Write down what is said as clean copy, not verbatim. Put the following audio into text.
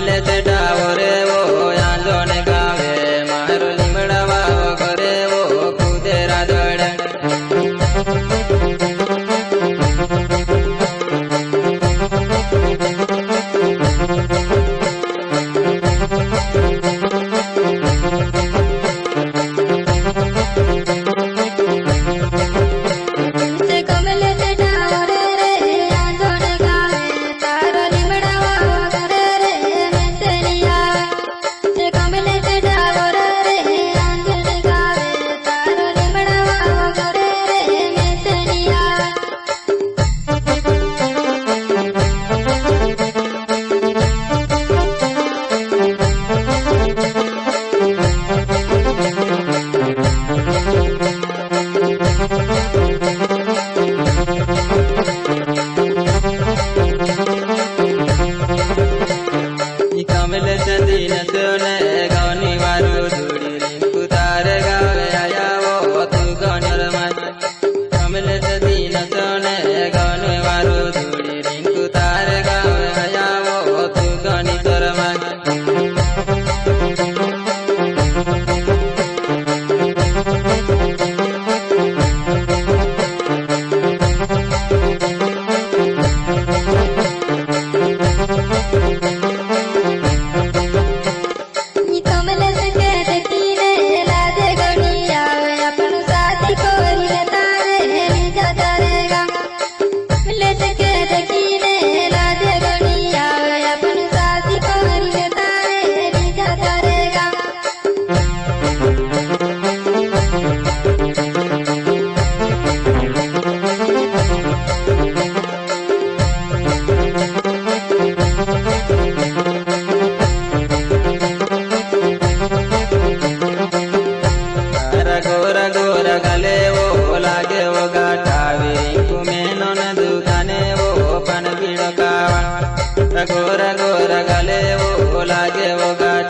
कमले से डावो रे वो आंदोन गावे मारो लीमड़ा वाव करे वो कूदे राजड़ कमले चंदीन सोने गौनी वारू धूड़ी रिंकू तारे गावे आया वो तू गौनर मन कमले चंदीन सोने गौनी वारू धूड़ी रिंकू तारे गावे आया वो तू गौनी तोर मन गोरा गोरा गले वो लागे वो गाठावी रिंकू मेनो न दुकाने वो पन बीड़ो कावा गोरा गोरा गले वो लागे वो गाठ